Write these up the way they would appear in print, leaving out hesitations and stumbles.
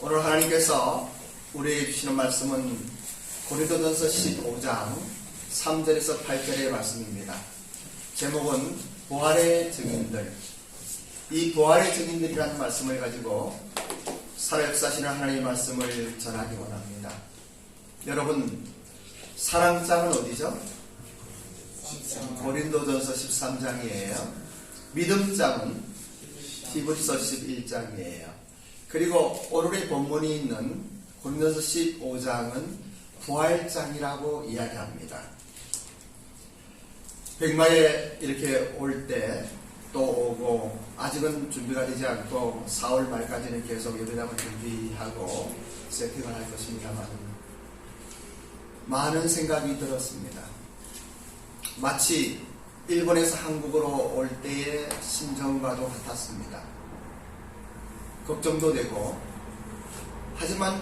오늘 하나님께서 우리에게 주시는 말씀은 고린도전서 15장 3절에서 8절의 말씀입니다. 제목은 부활의 증인들. 이 부활의 증인들이라는 말씀을 가지고 살아역사하시는 하나님의 말씀을 전하기 원합니다. 여러분, 사랑장은 어디죠? 고린도전서 13장이에요. 믿음장은 히브리서 11장이에요. 그리고 오늘의 본문이 있는 고린도전서 15장은 부활장이라고 이야기합니다. 백마에 이렇게 올 때 또 오고, 아직은 준비가 되지 않고 4월 말까지는 계속 예배당을 준비하고 세팅을 할 것입니다만 많은 생각이 들었습니다. 마치 일본에서 한국으로 올 때의 심정과도 같았습니다. 걱정도 되고, 하지만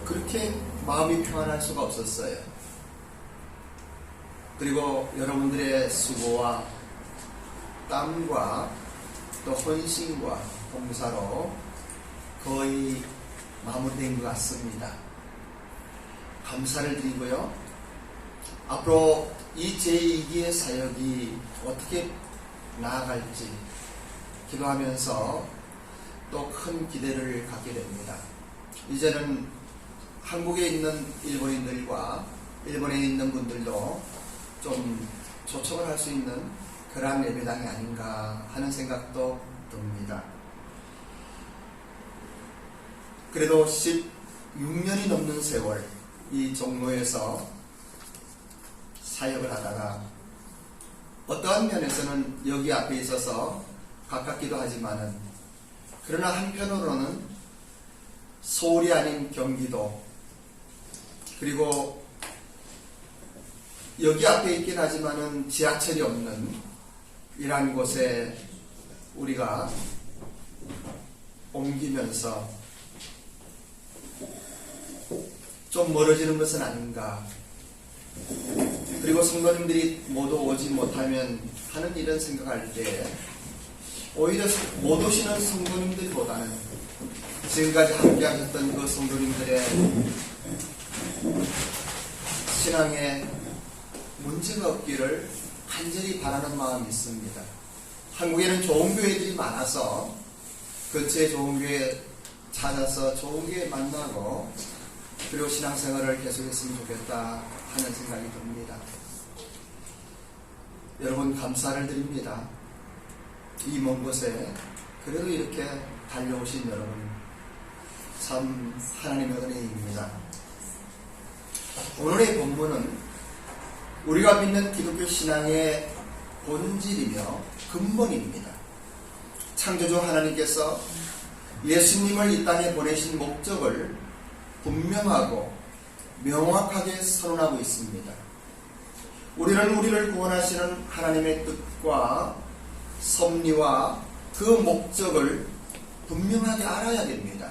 그렇게 마음이 평안할 수가 없었어요. 그리고 여러분들의 수고와 땀과 또 헌신과 봉사로 거의 마무리된 것 같습니다. 감사를 드리고요. 앞으로 이 제2기의 사역이 어떻게 나아갈지 기도하면서 또 큰 기대를 갖게 됩니다. 이제는 한국에 있는 일본인들과 일본에 있는 분들도 좀 초청을 할 수 있는 그러한 예배당이 아닌가 하는 생각도 듭니다. 그래도 16년이 넘는 세월 이 종로에서 사역을 하다가 어떠한 면에서는 여기 앞에 있어서 가깝기도 하지만은, 그러나 한편으로는 서울이 아닌 경기도, 그리고 여기 앞에 있긴 하지만은 지하철이 없는 이러한 곳에 우리가 옮기면서 좀 멀어지는 것은 아닌가. 그리고 성도님들이 모두 오지 못하면 하는 이런 생각할 때 오히려 못 오시는 성도님들보다는 지금까지 함께 하셨던 그 성도님들의 신앙에 문제가 없기를 간절히 바라는 마음이 있습니다. 한국에는 좋은 교회들이 많아서 근처에 좋은 교회 찾아서 좋은 교회 만나고 그리고 신앙생활을 계속했으면 좋겠다 하는 생각이 듭니다. 여러분, 감사를 드립니다. 이 먼 곳에 그래도 이렇게 달려오신 여러분, 참 하나님의 은혜입니다. 오늘의 본문은 우리가 믿는 기독교 신앙의 본질이며 근본입니다. 창조주 하나님께서 예수님을 이 땅에 보내신 목적을 분명하고 명확하게 선언하고 있습니다. 우리를 구원하시는 하나님의 뜻과 섭리와 그 목적을 분명하게 알아야 됩니다.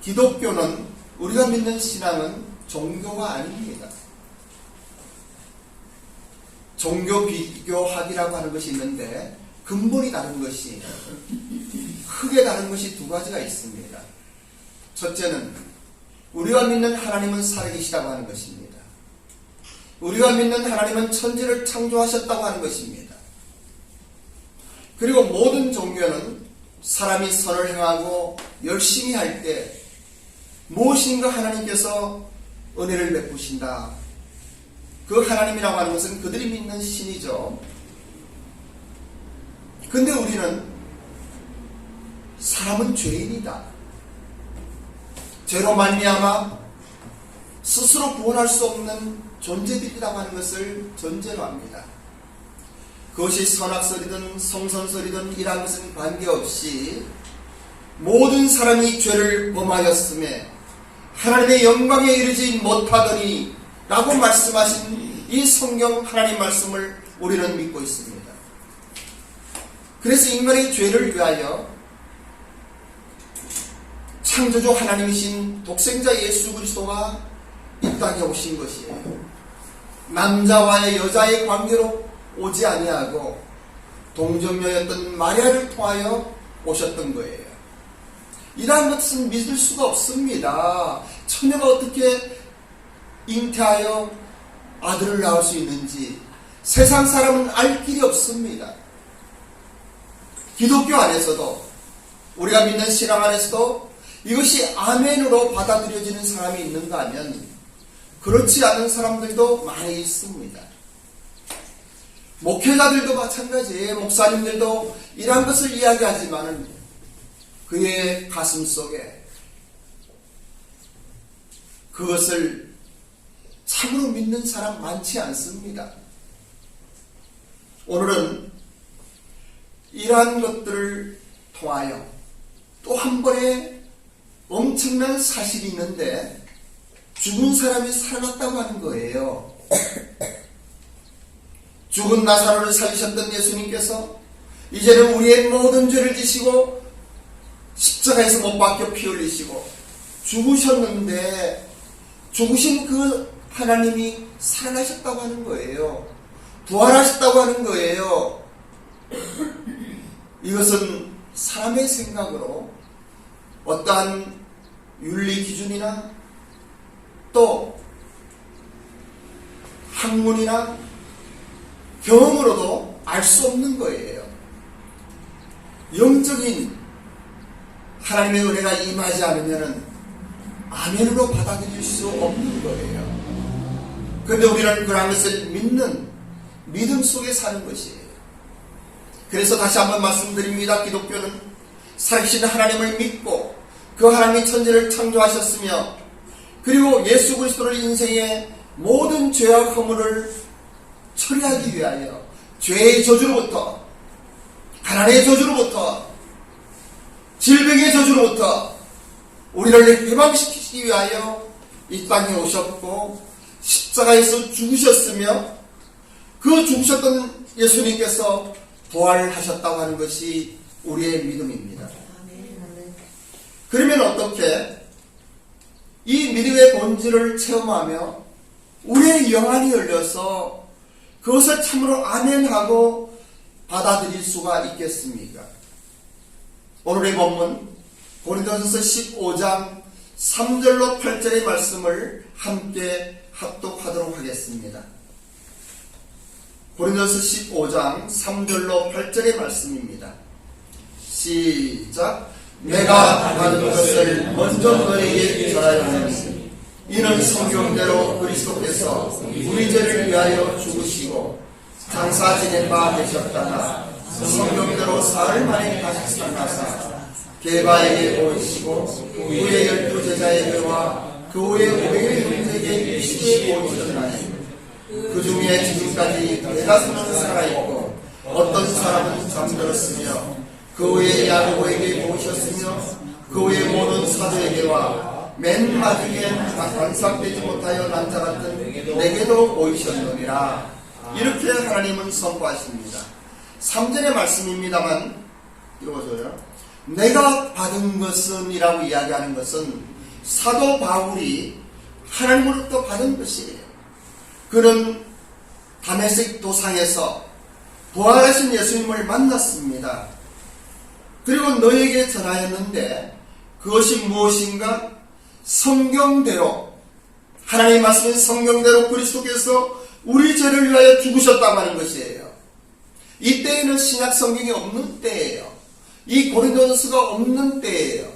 기독교는, 우리가 믿는 신앙은 종교가 아닙니다. 종교 비교학이라고 하는 것이 있는데 근본이 다른 것이, 크게 다른 것이 두 가지가 있습니다. 첫째는 우리가 믿는 하나님은 살아계시다고 하는 것입니다. 우리가 믿는 하나님은 천지를 창조하셨다고 하는 것입니다. 그리고 모든 종교는 사람이 선을 행하고 열심히 할 때 무엇인가 하나님께서 은혜를 베푸신다. 그 하나님이라고 하는 것은 그들이 믿는 신이죠. 근데 우리는 사람은 죄인이다. 죄로 말미암아 스스로 구원할 수 없는 존재들이라고 하는 것을 전제로 합니다. 그것이 선악설이든 성선설이든 이러한 것은 관계없이 모든 사람이 죄를 범하였음에 하나님의 영광에 이르지 못하더니 라고 말씀하신 이 성경 하나님 말씀을 우리는 믿고 있습니다. 그래서 인간의 죄를 위하여 창조주 하나님이신 독생자 예수 그리스도가 이 땅에 오신 것이에요. 남자와의 여자의 관계로 오지 아니하고 동정녀였던 마리아를 통하여 오셨던 거예요. 이러한 것은 믿을 수가 없습니다. 처녀가 어떻게 잉태하여 아들을 낳을 수 있는지 세상 사람은 알 길이 없습니다. 기독교 안에서도, 우리가 믿는 신앙 안에서도 이것이 아멘으로 받아들여지는 사람이 있는가 하면 그렇지 않은 사람들도 많이 있습니다. 목회자들도 마찬가지예요. 목사님들도 이러한 것을 이야기하지만 그의 가슴 속에 그것을 참으로 믿는 사람 많지 않습니다. 오늘은 이러한 것들을 통하여 또 한 번의 엄청난 사실이 있는데 죽은 사람이 살아났다고 하는 거예요. 죽은 나사로를 살리셨던 예수님께서 이제는 우리의 모든 죄를 지시고 십자가에서 못 박혀 피 흘리시고 죽으셨는데 죽으신 그 하나님이 살아나셨다고 하는 거예요. 부활하셨다고 하는 거예요. 이것은 사람의 생각으로 어떠한 윤리 기준이나 또 학문이나 경험으로도 알 수 없는 거예요. 영적인 하나님의 은혜가 임하지 않으면 아멘으로 받아들일 수 없는 거예요. 그런데 우리는 그런 것을 믿는 믿음 속에 사는 것이에요. 그래서 다시 한번 말씀드립니다. 기독교는 살아계신 하나님을 믿고 그 하나님이 천지를 창조하셨으며 그리고 예수 그리스도를 인생의 모든 죄와 허물을 처리하기 위하여 죄의 저주로부터, 가난의 저주로부터, 질병의 저주로부터 우리를 해방시키기 위하여 이 땅에 오셨고 십자가에서 죽으셨으며 그 죽으셨던 예수님께서 부활하셨다고 하는 것이 우리의 믿음입니다. 그러면 어떻게 이 믿음의 본질을 체험하며 우리의 영안이 열려서 그것을 참으로 아멘하고 받아들일 수가 있겠습니까? 오늘의 본문 고린도전서 15장 3절로 8절의 말씀을 함께 합독하도록 하겠습니다. 고린도전서 15장 3절로 8절의 말씀입니다. 시작. 내가 받은 것을 먼저 너에게 전하였으니 이는 성경대로 그리스도께서 우리 죄를 위하여 죽으시고 장사 지낸 바 되셨다가 성경대로 사흘 만에 다시 살아나사 게바에게 보이시고 후에 12제자에게와 그 후에 500의 형제에게 일시에 보이셨나니 그 중에 지금까지 대다수는 살아있고 어떤 사람은 잠들었으며 그 후에 야고보에게 보이셨으며 그 후에 모든 사도에게와 맨 마지막에 반삭되지 못하여 난 자 같은 내게도 보이셨느니라. 이렇게 하나님은 선포하십니다. 3절의 말씀입니다만 읽어줘요. 내가 받은 것은 이라고 이야기하는 것은 사도 바울이 하나님으로부터 받은 것이에요. 그는 다메섹 도상에서 부활하신 예수님을 만났습니다. 그리고 너에게 전하였는데 그것이 무엇인가? 성경대로, 하나님의 말씀인 성경대로 그리스도께서 우리 죄를 위하여 죽으셨다고 하는 것이에요. 이때에는 신약 성경이 없는 때예요. 이 고린도전서가 없는 때예요.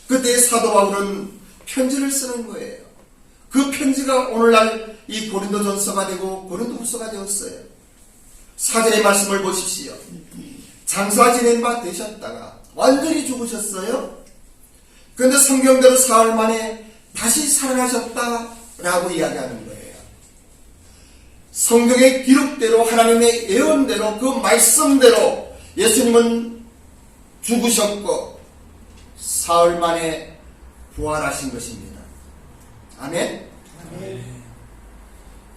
그때 사도 바울은 편지를 쓰는 거예요. 그 편지가 오늘날 이 고린도전서가 되고 고린도후서가 되었어요. 4절의 말씀을 보십시오. 장사 지낸 바 되셨다가 완전히 죽으셨어요. 그런데 성경대로 사흘 만에 다시 살아나셨다라고 이야기하는 거예요. 성경의 기록대로 하나님의 예언대로 그 말씀대로 예수님은 죽으셨고 사흘 만에 부활하신 것입니다. 아멘?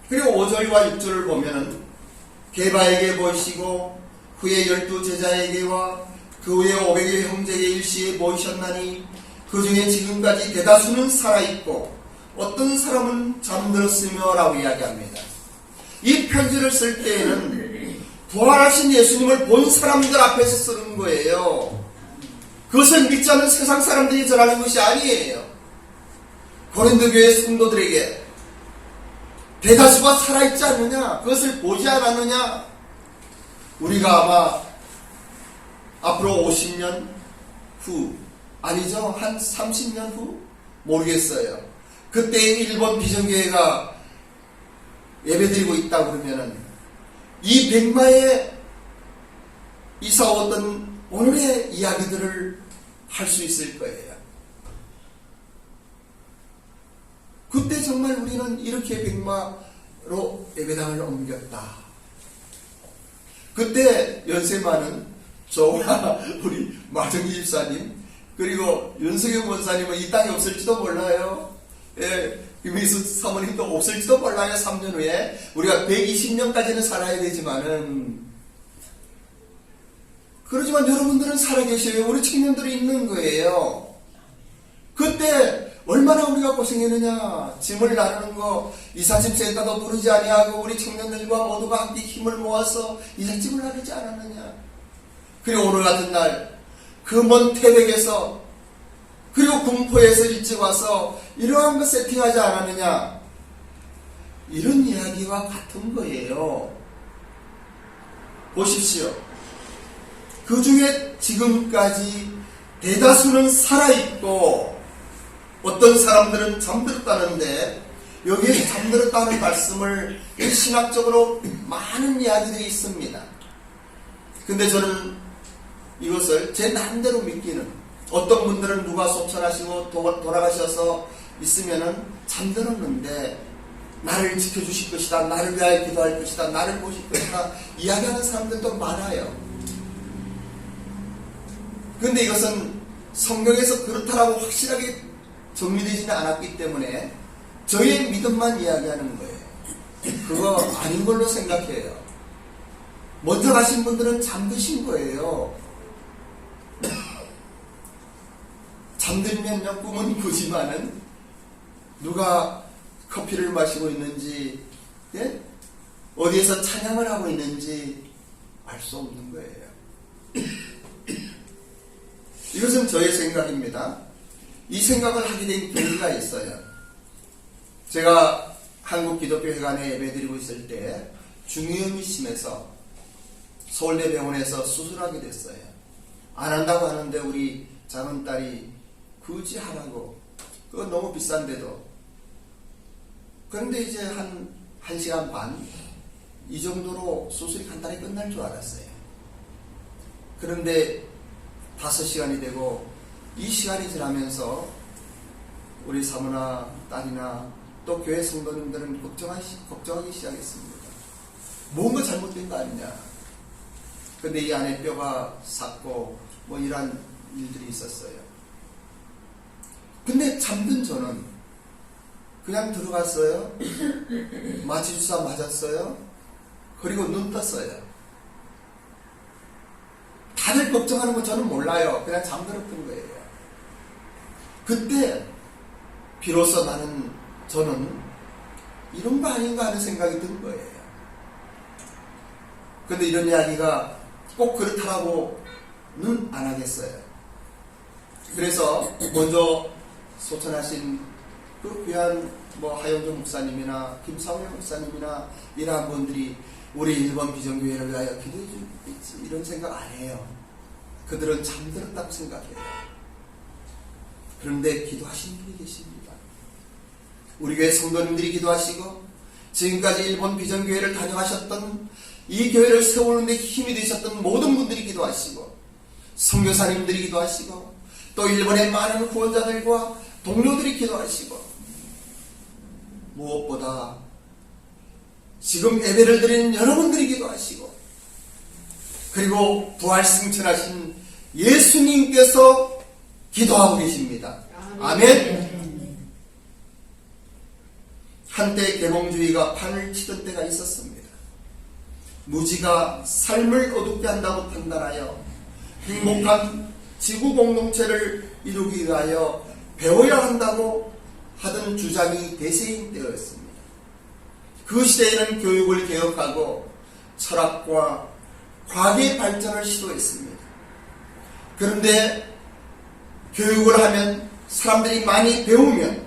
그리고 5절과 6절을 보면은 게바에게 보이시고 후에 12제자에게와 그 후에 500의 형제에게 일시에 보이셨나니 그 중에 지금까지 대다수는 살아있고 어떤 사람은 잠들었으며 라고 이야기합니다. 이 편지를 쓸 때에는 부활하신 예수님을 본 사람들 앞에서 쓰는 거예요. 그것을 믿지 않는 세상 사람들이 전하는 것이 아니에요. 고린도 교회 성도들에게 대다수가 살아있지 않느냐, 그것을 보지 않았느냐. 우리가 아마 앞으로 50년 후, 아니죠, 한 30년 후? 모르겠어요. 그때 일본 비전교회가 예배드리고 있다 그러면은 이 백마에 있어왔던 오늘의 이야기들을 할 수 있을 거예요. 그때 정말 우리는 이렇게 백마로 예배당을 옮겼다. 그때 연세 많은 저와 우리 마정기 집사님, 그리고 윤석영 원사님은 이 땅에 없을지도 몰라요. 예, 김희수 사모님도 없을지도 몰라요. 3년 후에 우리가 120년까지는 살아야 되지만은, 그러지만 여러분들은 살아계셔요. 우리 청년들이 있는 거예요. 그때 얼마나 우리가 고생했느냐. 짐을 나누는 거 이사집 센터도 부르지 아니하고 우리 청년들과 모두가 함께 힘을 모아서 이삿짐을 나누지 않았느냐. 그리고 오늘 같은 날 그 먼 태백에서, 그리고 군포에서 일찍 와서 이러한 거 세팅하지 않았느냐. 이런 이야기와 같은 거예요. 보십시오. 그 중에 지금까지 대다수는 살아있고 어떤 사람들은 잠들었다는데, 여기에 잠들었다는 말씀을 신학적으로 많은 이야기들이 있습니다. 근데 저는 이것을 제 나름대로 믿기는, 어떤 분들은 누가 속천하시고 돌아가셔서 있으면은 잠들었는데 나를 지켜주실 것이다, 나를 위하여 기도할 것이다, 나를 보실 것이다 이야기하는 사람들도 많아요. 그런데 이것은 성경에서 그렇다라고 확실하게 정리되지는 않았기 때문에 저희의 믿음만 이야기하는 거예요. 그거 아닌 걸로 생각해요. 먼저 가신 분들은 잠드신 거예요. 잠들면요, 꿈은 꾸지만은 누가 커피를 마시고 있는지, 예? 어디에서 찬양을 하고 있는지 알 수 없는 거예요. 이것은 저의 생각입니다. 이 생각을 하게 된 계기가 있어요. 제가 한국기독교회관에 예배드리고 있을 때 중이염이 심해서 서울대병원에서 수술하게 됐어요. 안 한다고 하는데 우리 작은 딸이 굳이 하라고. 그거 너무 비싼데도. 그런데 이제 한 1시간 반 이 정도로 수술이 간단히 끝날 줄 알았어요. 그런데 5시간이 되고 이 시간이 지나면서 우리 사모나 딸이나 또 교회 성도님들은 걱정하기 시작했습니다. 뭔가 잘못된 거 아니냐. 근데 이 안에 뼈가 삭고 뭐 이런 일들이 있었어요. 근데 잠든 저는 그냥 들어갔어요. 마취주사 맞았어요. 그리고 눈 떴어요. 다들 걱정하는 거 저는 몰라요. 그냥 잠들었던 거예요. 그때 비로소 저는 이런 거 아닌가 하는 생각이 든 거예요. 근데 이런 이야기가 꼭 그렇다라고는 안 하겠어요. 그래서 먼저 소천하신 그 귀한 하영종 목사님이나 김상현 목사님이나 이러한 분들이 우리 일본 비전교회를 위하여 기도해 주겠지 이런 생각 안 해요. 그들은 잠들었다고 생각해요. 그런데 기도하시는 분이 계십니다. 우리 교회 성도님들이 기도하시고 지금까지 일본 비전교회를 다녀가셨던 이 교회를 세우는 데 힘이 되셨던 모든 분들이 기도하시고 선교사님들이 기도하시고 또 일본의 많은 후원자들과 동료들이 기도하시고 무엇보다 지금 예배를 드리는 여러분들이 기도하시고 그리고 부활승천하신 예수님께서 기도하고 계십니다. 아멘. 한때 계몽주의가 판을 치던 때가 있었습니다. 무지가 삶을 어둡게 한다고 판단하여 행복한 지구 공동체를 이루기 위하여 배워야 한다고 하던 주장이 대세인 때였습니다. 그 시대에는 교육을 개혁하고 철학과 과학의 발전을 시도했습니다. 그런데 교육을 하면 사람들이 많이 배우면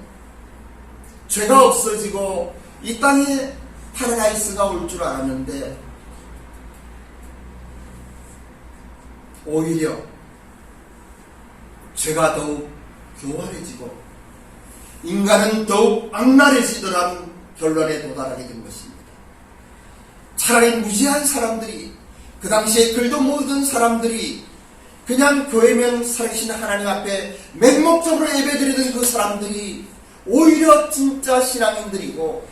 죄가 없어지고 이 땅에 파라다이스가 올 줄 알았는데 오히려 죄가 더욱 교활해지고 인간은 더욱 악랄해지더라는 결론에 도달하게 된 것입니다. 차라리 무지한 사람들이, 그 당시에 글도 모르던 사람들이 그냥 교회면 살아계신 하나님 앞에 맹목적으로 예배드리던 그 사람들이 오히려 진짜 신앙인들이고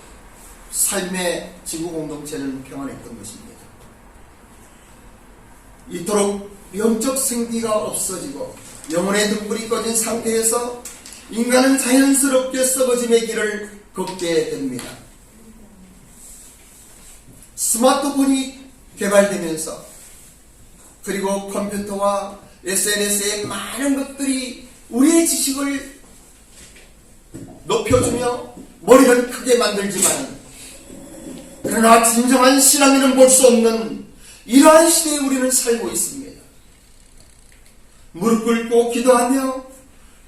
삶의 지구 공동체는 평안했던 것입니다. 이토록 영적 생기가 없어지고 영혼의 등불이 꺼진 상태에서 인간은 자연스럽게 썩어짐의 길을 걷게 됩니다. 스마트폰이 개발되면서 그리고 컴퓨터와 SNS의 많은 것들이 우리의 지식을 높여주며 머리를 크게 만들지만 그러나 진정한 신앙인은 볼 수 없는 이러한 시대에 우리는 살고 있습니다. 무릎 꿇고 기도하며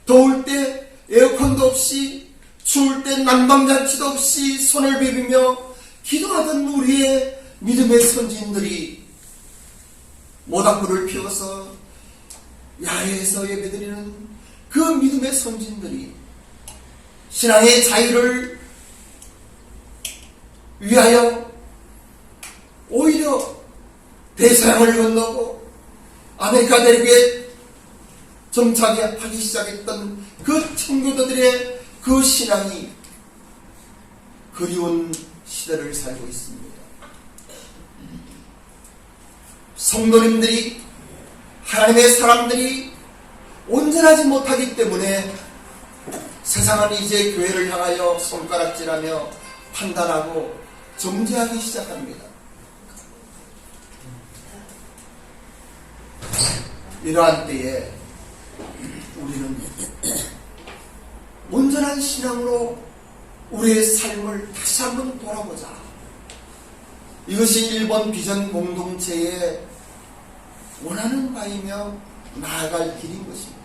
더울 때 에어컨도 없이 추울 때 난방장치도 없이 손을 비비며 기도하던 우리의 믿음의 선진들이 모닥불을 피워서 야외에서 예배드리는 그 믿음의 선진들이 신앙의 자유를 위하여 오히려 대서양을 건너고 아메리카 대륙에 정착하기 시작했던 그 청교도들의 그 신앙이 그리운 시대를 살고 있습니다. 성도님들이, 하나님의 사람들이 온전하지 못하기 때문에 세상은 이제 교회를 향하여 손가락질하며 판단하고 정죄하기 시작합니다. 이러한 때에 우리는 온전한 신앙으로 우리의 삶을 다시 한번 돌아보자. 이것이 일본 비전 공동체의 원하는 바이며 나아갈 길인 것입니다.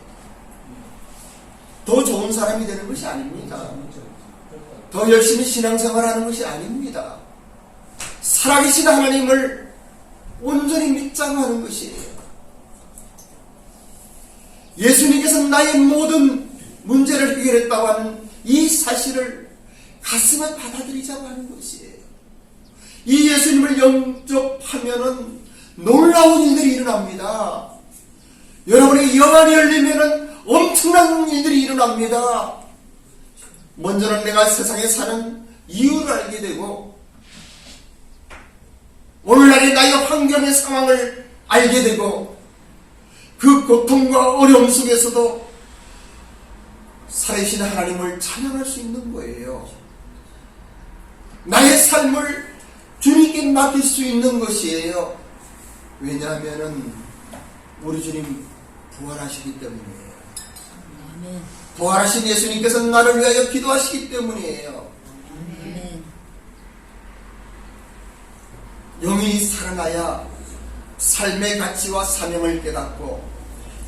더 좋은 사람이 되는 것이 아닙니다. 더 열심히 신앙생활하는 것이 아닙니다. 살아계신 하나님을 온전히 믿자고 하는 것이에요. 예수님께서 나의 모든 문제를 해결했다고 하는 이 사실을 가슴에 받아들이자고 하는 것이에요. 이 예수님을 영접하면은 놀라운 일들이 일어납니다. 여러분의 영안이 열리면은 엄청난 일들이 일어납니다. 먼저는 내가 세상에 사는 이유를 알게 되고 오늘날의 나의 환경의 상황을 알게 되고 그 고통과 어려움 속에서도 살아계신 하나님을 찬양할 수 있는 거예요. 나의 삶을 주님께 맡길 수 있는 것이에요. 왜냐하면 우리 주님 부활하시기 때문이에요. 부활하신 예수님께서 나를 위하여 기도하시기 때문이에요. 영이 살아나야 삶의 가치와 사명을 깨닫고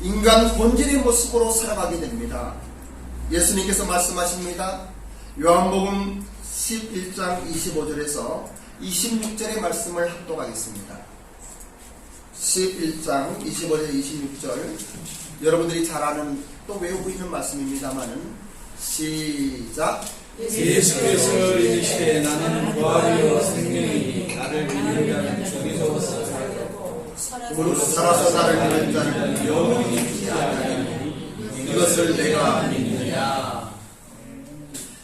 인간 본질의 모습으로 살아가게 됩니다. 예수님께서 말씀하십니다. 요한복음 11장 25절에서 26절의 말씀을 합독하겠습니다. 11장 25절 26절 여러분들이 잘 아는 또 외우고 있는 말씀입니다만은 시작. 예수께서 이르시되 나는 부활이요 생명이니 나를 믿는 자는 죽이도 살고 무릇 살아서 나를 믿는 자는 영원히 죽지 아니하리니 이것을 내가 믿느냐.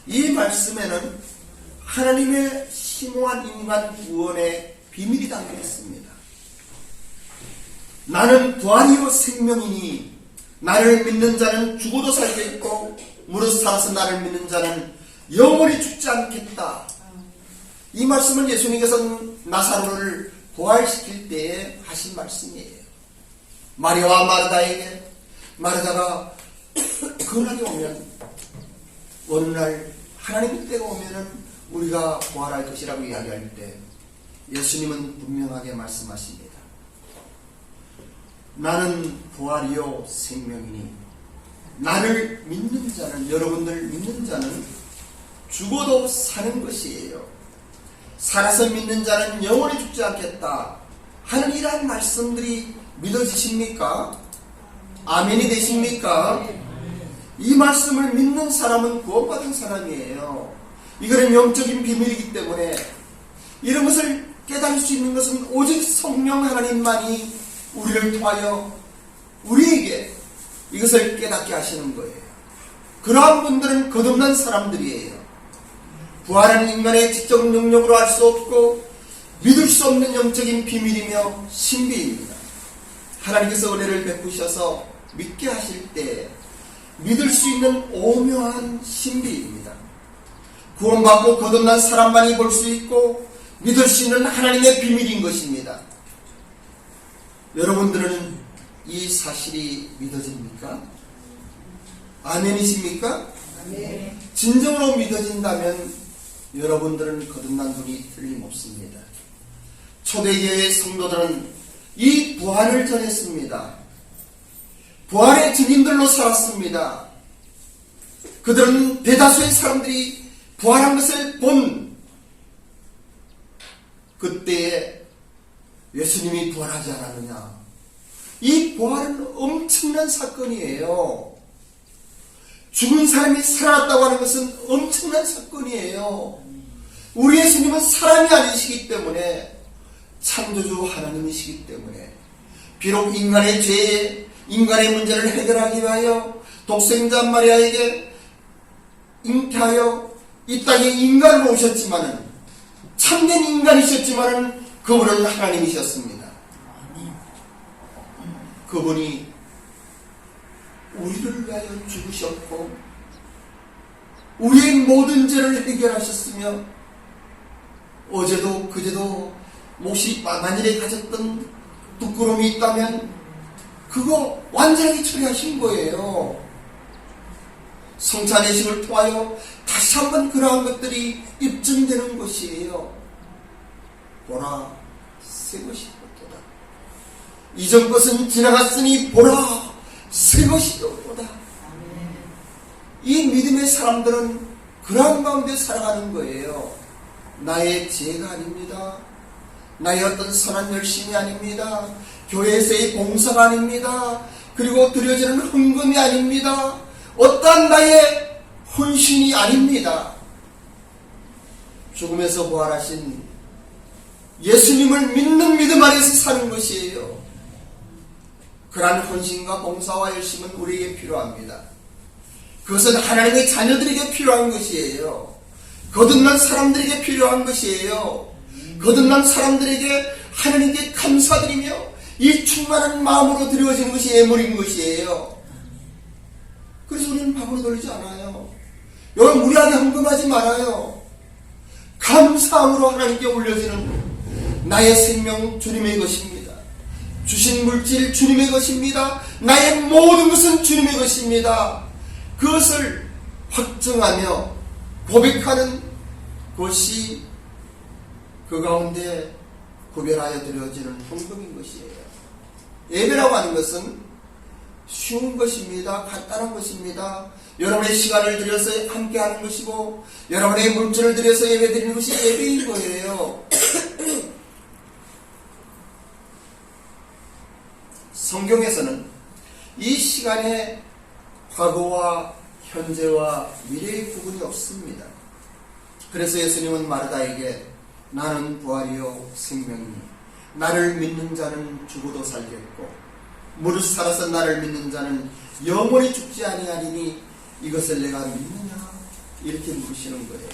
이 말씀에는 하나님의 심오한 인간 구원의 비밀이 담겨 있습니다. 나는 부활이요 생명이니 나를 믿는 자는 죽어도 살겠고 무릇 살아서 나를 믿는 자는 영원히 죽지 않겠다. 이 말씀을 예수님께서 나사로를 부활시킬 때에 하신 말씀이에요. 마리아와 마르다에게 마르다가 그날이 오면 어느 날 하나님의 때가 오면은 우리가 부활할 것이라고 이야기할 때 예수님은 분명하게 말씀하십니다. 나는 부활이요 생명이니 나를 믿는 자는, 여러분들 믿는 자는 죽어도 사는 것이에요. 살아서 믿는 자는 영원히 죽지 않겠다 하는 이러한 말씀들이 믿어지십니까? 아멘이 되십니까? 이 말씀을 믿는 사람은 구원받은 사람이에요. 이거는 영적인 비밀이기 때문에 이런 것을 깨달을 수 있는 것은 오직 성령 하나님만이 우리를 통하여 우리에게 이것을 깨닫게 하시는 거예요. 그러한 분들은 거듭난 사람들이에요. 부활은 인간의 지적 능력으로 알 수 없고 믿을 수 없는 영적인 비밀이며 신비입니다. 하나님께서 은혜를 베푸셔서 믿게 하실 때 믿을 수 있는 오묘한 신비입니다. 구원받고 거듭난 사람만이 볼 수 있고 믿을 수 있는 하나님의 비밀인 것입니다. 여러분들은 이 사실이 믿어집니까? 아멘이십니까? 아멘. 진정으로 믿어진다면 여러분들은 거듭난 분이 틀림없습니다. 초대교회의 성도들은 이 부활을 전했습니다. 부활의 증인들로 살았습니다. 그들은 대다수의 사람들이 부활한 것을 본 그때에 예수님이 부활하지 않았느냐. 이 부활은 엄청난 사건이에요. 죽은 사람이 살아났다고 하는 것은 엄청난 사건이에요. 우리 예수님은 사람이 아니시기 때문에, 창조주 하나님이시기 때문에, 비록 인간의 죄에 인간의 문제를 해결하기 위하여 독생자 마리아에게 잉태하여 이 땅에 인간으로 오셨지만은, 참된 인간이셨지만은 그분은 하나님이셨습니다. 그분이 우리를 위하여 죽으셨고 우리의 모든 죄를 해결하셨으며, 어제도 그제도 몹시 만일에 가졌던 부끄러움이 있다면 그거 완전히 처리하신 거예요. 성찬예식을 통하여 다시 한번 그러한 것들이 입증되는 것이에요. 보라, 새 것이 없도다. 이전 것은 지나갔으니 보라, 새 것이 없도다. 이 믿음의 사람들은 그러한 가운데 살아가는 거예요. 나의 지혜가 아닙니다. 나의 어떤 선한 열심이 아닙니다. 교회에서의 봉사가 아닙니다. 그리고 드려지는 헌금이 아닙니다. 어떠한 나의 헌신이 아닙니다. 죽음에서 부활하신 예수님을 믿는 믿음 안에서 사는 것이에요. 그러한 헌신과 봉사와 열심은 우리에게 필요합니다. 그것은 하나님의 자녀들에게 필요한 것이에요. 거듭난 사람들에게 필요한 것이에요. 거듭난 사람들에게 하나님께 감사드리며 이 충만한 마음으로 드려진 것이 예물인 것이에요. 그래서 우리는 밥으로 돌리지 않아요. 여러분, 무리하게 헌금하지 말아요. 감사함으로 하나님께 올려지는 나의 생명 주님의 것입니다. 주신 물질 주님의 것입니다. 나의 모든 것은 주님의 것입니다. 그것을 확증하며 고백하는 것이 그 가운데 구별하여 드려지는 헌금인 것이에요. 예배라고 하는 것은 쉬운 것입니다. 간단한 것입니다. 여러분의 시간을 들여서 함께 하는 것이고 여러분의 물질을 들여서 예배 드리는 것이 예배인 거예요. 성경에서는 이 시간에 과거와 현재와 미래의 구분이 없습니다. 그래서 예수님은 마르다에게 나는 부활이요 생명이니 나를 믿는 자는 죽어도 살겠고 무릇 살아서 나를 믿는 자는 영원히 죽지 아니하리니 이것을 내가 믿느냐? 이렇게 물으시는 거예요.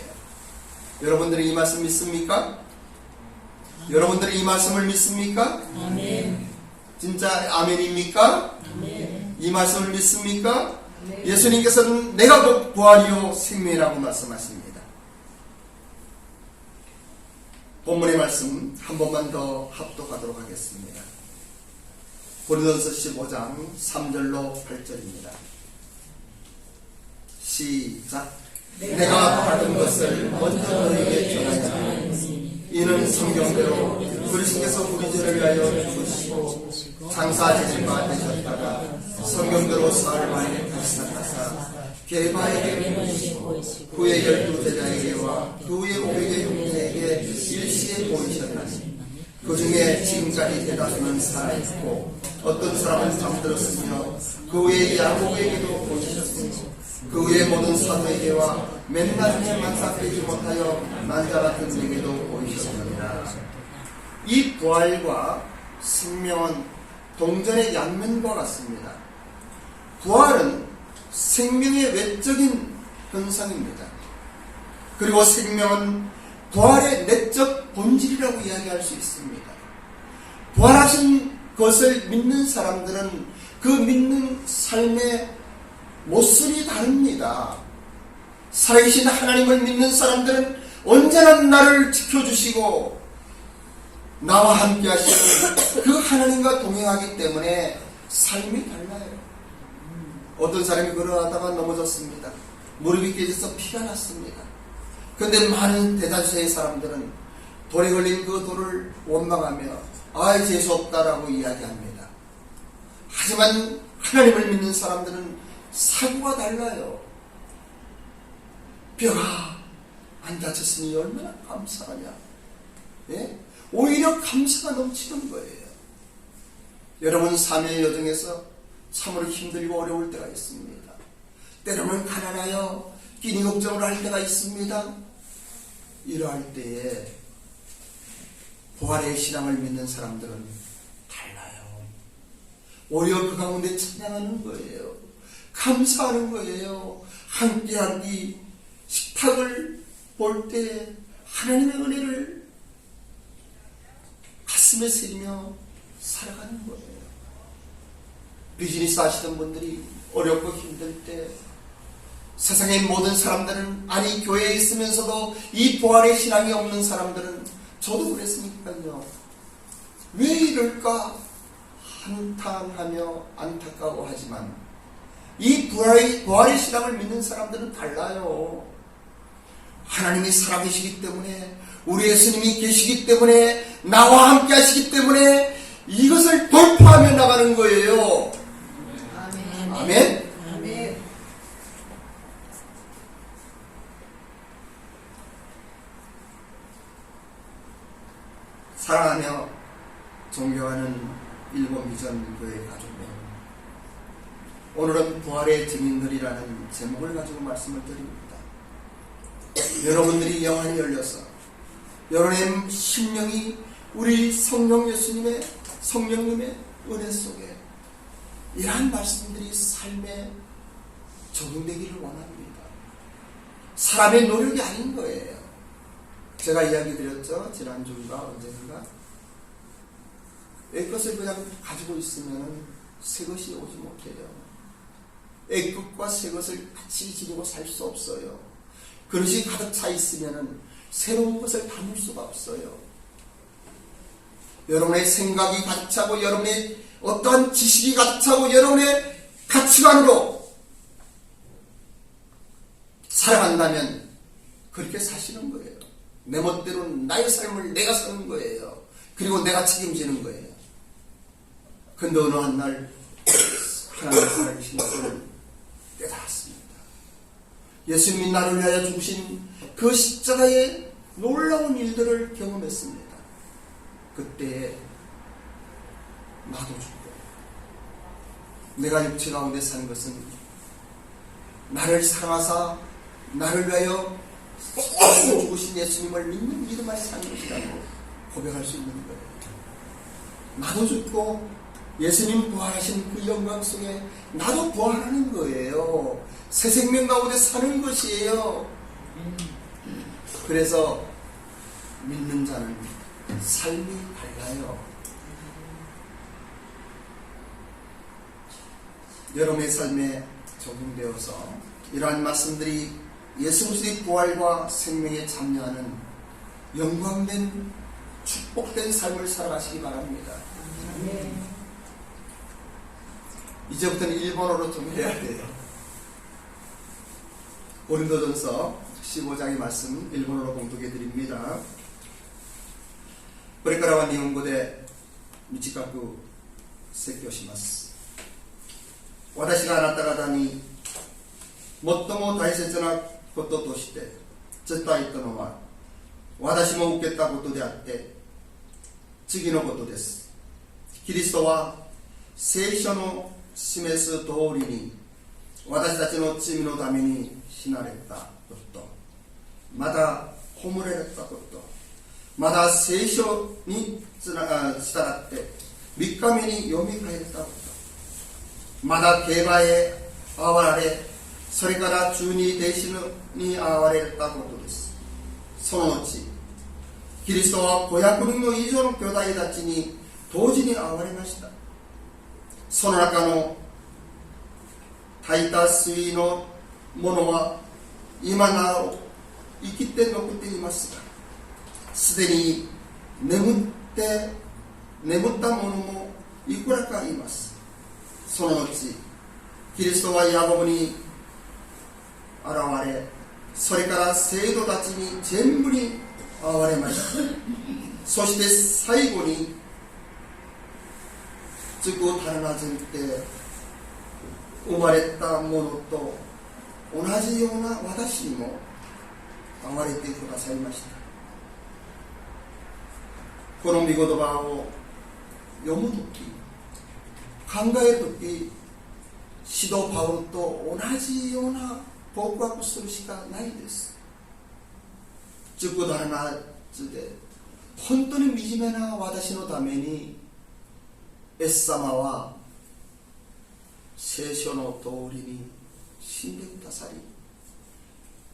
여러분들이 이 말씀 믿습니까? 여러분들이 이 말씀을 믿습니까? 아멘. 진짜 아멘입니까? 아멘. 이 말씀을 믿습니까? 네. 예수님께서는 내가 곧 부활이요 생명이라고 말씀하십니다. 본문의 말씀 한 번만 더 합독하도록 하겠습니다. 고린도서 15장 3절로 8절입니다. 시작. 내가 받은 것을 먼저 너희에게 전하자. 이는 성경대로 그리스도께서 우리 죄를 위하여 죽으시고 장사 제물과 되셨다가 성경대로 사흘 만에 다시 나타나사 게바에게 보이시고 그의 12제자에게와 그의 500의 형제에게 일시에 보이셨나니 그 중에 지금까지 대다수는 살아있고 어떤 사람은 잠들었으며 그 외에 야곱에게도 보이셨으며 그 외의 모든 사도에게와 맨날 해 만삭되지 못하여 난자 같은 에게도 보이셨느니라. 이 부활과 생명은 동전의 양면과 같습니다. 부활은 생명의 외적인 현상입니다. 그리고 생명은 부활의 내적 본질이라고 이야기할 수 있습니다. 부활하신 것을 믿는 사람들은 그 믿는 삶의 모습이 다릅니다. 살아계신 하나님을 믿는 사람들은 언제나 나를 지켜주시고 나와 함께 하시는 그 하나님과 동행하기 때문에 삶이 달라요. 어떤 사람이 걸어가다가 넘어졌습니다. 무릎이 깨져서 피가 났습니다. 그런데 많은 대다수의 사람들은 돌에 걸린 그 돌을 원망하며 아이 재수없다라고 이야기합니다. 하지만 하나님을 믿는 사람들은 사고가 달라요. 뼈가 안 다쳤으니 얼마나 감사하냐. 예? 오히려 감사가 넘치는 거예요. 여러분 삶의 여정에서 참으로 힘들고 어려울 때가 있습니다. 때로는 가난하여 끼니 걱정을 할 때가 있습니다. 이러할 때에 부활의 신앙을 믿는 사람들은 달라요. 오히려 그 가운데 찬양하는 거예요. 감사하는 거예요. 함께한 이 식탁을 볼 때 하나님의 은혜를 가슴에 새기며 살아가는 거예요. 비즈니스 하시던 분들이 어렵고 힘들 때 세상의 모든 사람들은, 아니 교회에 있으면서도 이 부활의 신앙이 없는 사람들은, 저도 그랬으니까요, 왜 이럴까 한탄하며 안타까워하지만 이 부활의 신앙을 믿는 사람들은 달라요. 하나님이 살아계시기 때문에, 우리 예수님이 계시기 때문에, 나와 함께 하시기 때문에 이것을 돌파하며 나가는 거예요. 아멘. 아멘. 아멘. 사랑하며 존경하는 일본 비전 교회 가족 여러분, 오늘은 부활의 증인들이라는 제목을 가지고 말씀을 드립니다. 여러분들이 영안이 열려서 여러분의 심령이 우리 성령 예수님의 성령님의 은혜 속에 이러한 말씀들이 삶에 적용되기를 원합니다. 사람의 노력이 아닌 거예요. 제가 이야기 드렸죠. 지난주인가 언젠가. 애것을 그냥 가지고 있으면 새 것이 오지 못해요. 애것과 새 것을 같이 지니고 살 수 없어요. 그릇이 가득 차 있으면 새로운 것을 담을 수가 없어요. 여러분의 생각이 가득 차고, 여러분의 어떠한 지식이 가득 차고, 여러분의 가치관으로 살아간다면 그렇게 사시는 거예요. 내 멋대로 나의 삶을 내가 사는 거예요. 그리고 내가 책임지는 거예요. 근데 어느 한 날 하나님 살아계신 것을 깨달았습니다. 예수님이 나를 위하여 죽으신 그 십자가의 놀라운 일들을 경험했습니다. 그때 나도 죽고, 내가 육체 가운데 산 것은 나를 사랑하사 나를 위하여 죽으신 예수님을 믿는 믿음 안에 산 것이라고 고백할 수 있는 거예요. 나도 죽고 예수님 부활하신 그 영광 속에 나도 부활하는 거예요. 새 생명 가운데 사는 것이에요. 그래서 믿는 자는 삶이 달라요. 여러분의 삶에 적용되어서 이러한 말씀들이 예수 그리스도의 부활과 생명에 참여하는 영광된 축복된 삶을 살아가시기 바랍니다. 이제부터는 일본어로 좀 해야 돼요. 고린도전서 15장의 말씀 일본어로 봉독해 드립니다. これからは日本語で短く説教します。私があなた方に最も大切なこととして伝えたのは、私も受けたことであって次のことです。キリストは聖書の示す通りに私たちの罪のために死なれたこと、また葬られたこと、また聖書に従って3日目によみがえったこと、また競馬へ遭われ、それから中二停止に遭われたことです。その後キリストは500人の以上の兄弟たちに同時に会われました。その中の大多数の者は今なお生きて残っていますが、すでに眠った者もいくらかいます。その後キリストはヤコブに現れ、それから生徒たちに全部に会われました。そして最後につく足らずにて生まれたものと同じような私にも会われてくださいました。この御言葉を読むとき、考えるとき、使徒パウロと同じような告白するしかないです。塾だなずで本当に惨めな私のためにイエス様は聖書の通りに死んでくださり、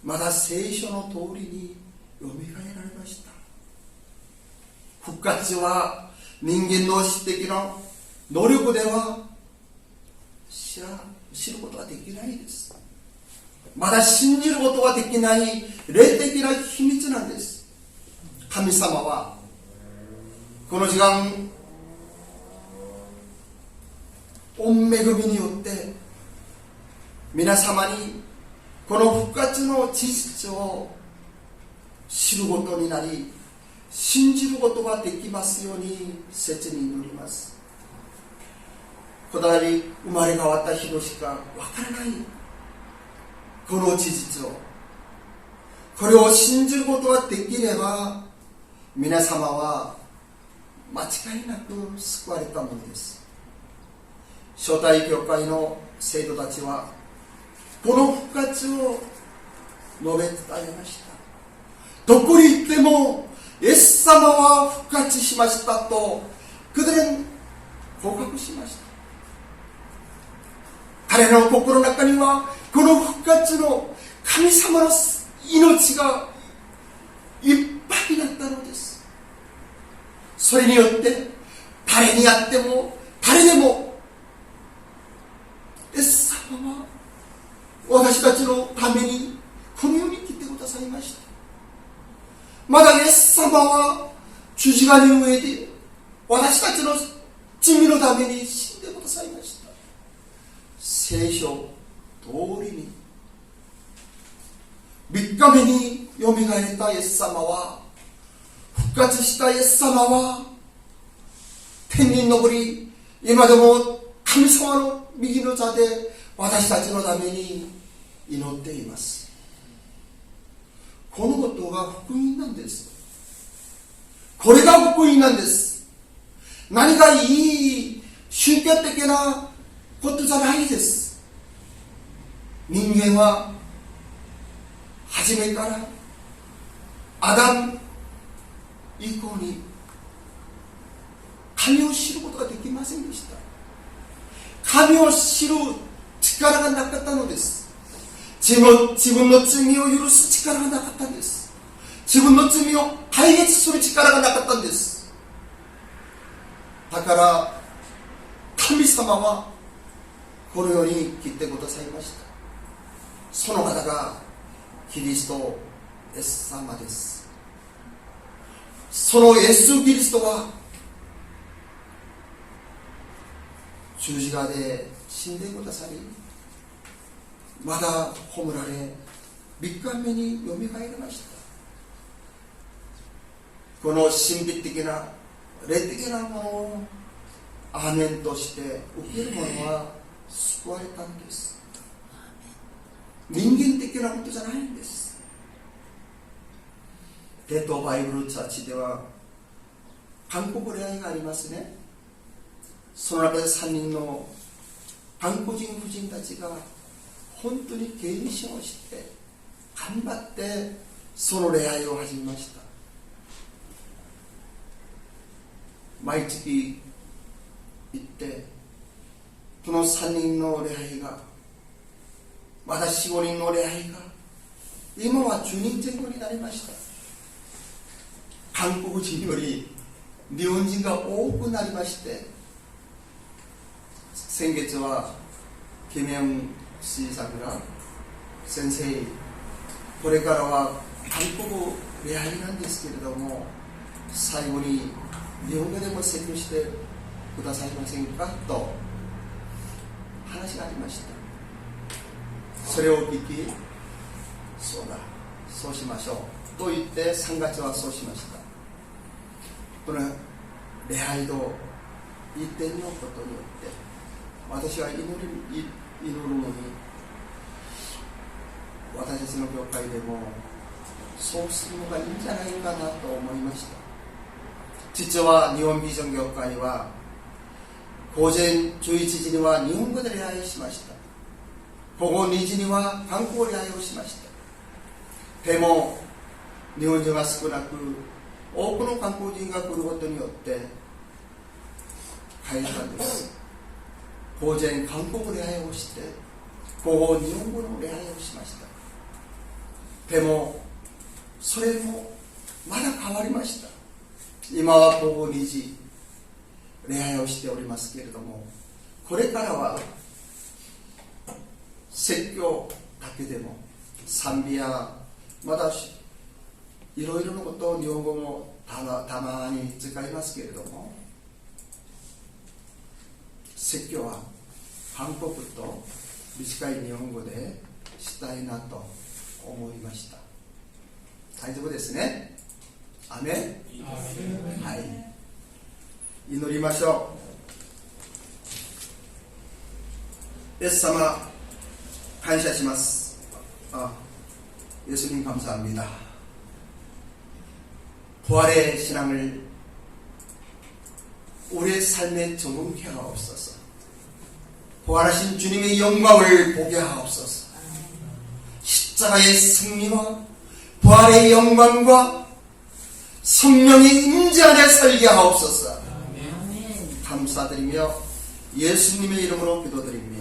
また聖書の通りによみがえられました。復活は人間の知的な能力では知ることはできないです。まだ信じることはできない霊的な秘密なんです。神様はこの時間御恵みによって皆様にこの復活の事実を知ることになり、信じることができますように切に祈ります。こだわり生まれ変わった人しかわからないこの事実を、これを信じることができれば皆様は間違いなく救われたものです。初代教会の生徒たちはこの復活を述べ伝えました。どこに行ってもイエス様は復活しましたとくだらに告白しました。彼らの心の中にはこの復活の神様の命がいっぱいになったのです。それによって誰にあっても誰でもイエス様は私たちのためにこの世に来てくださいました。まだイエス様は十字架の上で私たちの罪のために死んでくださいました。聖書通りに3日目によみがえったイエス様は、復活したイエス様は天に昇り、今でも神様の右の座で私たちのために祈っています。このことが福音なんです。これが福音なんです。何かいい宗教的なことじゃないです。人間は初めからアダム以降に神を知ることができませんでした。神を知る力がなかったのです。自分の罪を許す力がなかったんです。自分の罪を解決する力がなかったんです。だから神様はこの世に来てくださいました。その方がキリストイエス様です。そのイエス・キリストは十字架で死んでくださり、まだ葬られ3日目によみがえりました。この神秘的なレティゲなものアーメンとして受ける者は救われたんです。人間的なことじゃないんです。ゲートバイブルチャーチでは韓国恋愛がありますね。その中で3人の韓国人婦人たちが本当に献身をして頑張ってその恋愛を始めました。毎月行ってこの3人の恋愛がまだ 4,5 人の恋愛が今は10人前後になりました。韓国人より日本人が多くなりまして、先月はキム・ヨン氏さんが先生これからは韓国恋愛なんですけれども最後に日本語でも説明してくださいませんかと話がありました。それを聞き、そうだ、そうしましょうと言って3月はそうしました。この礼拝と一点のことによって私は祈るのに私たちの教会でもそうするのがいいんじゃないかなと思いました。実は日本ビジョン教会は午前11時には日本語で礼拝しました。午後2時には韓国礼拝をしました。でも日本人が少なく多くの韓国人が来ることによって変えたんです。午前韓国礼拝をして午後日本語の礼拝をしました。でもそれもまだ変わりました。今は午後2時礼拝をしておりますけれども、これからは説教だけでも賛美やまだいろいろなことを日本語もたまに使いますけれども、説教は韓国と短い日本語でしたいなと思いました。大丈夫ですね。アメン。はい。祈りましょう。イエス様感謝します。예수님 감사합니다. 부활의 신앙을 우리의 삶에 적응케 하옵소서. 부활하신 주님의 영광을 보게 하옵소서. 십자가의 승리와 부활의 영광과 성령의 임재 안에 살게 하옵소서. 감사드리며 예수님의 이름으로 기도드립니다.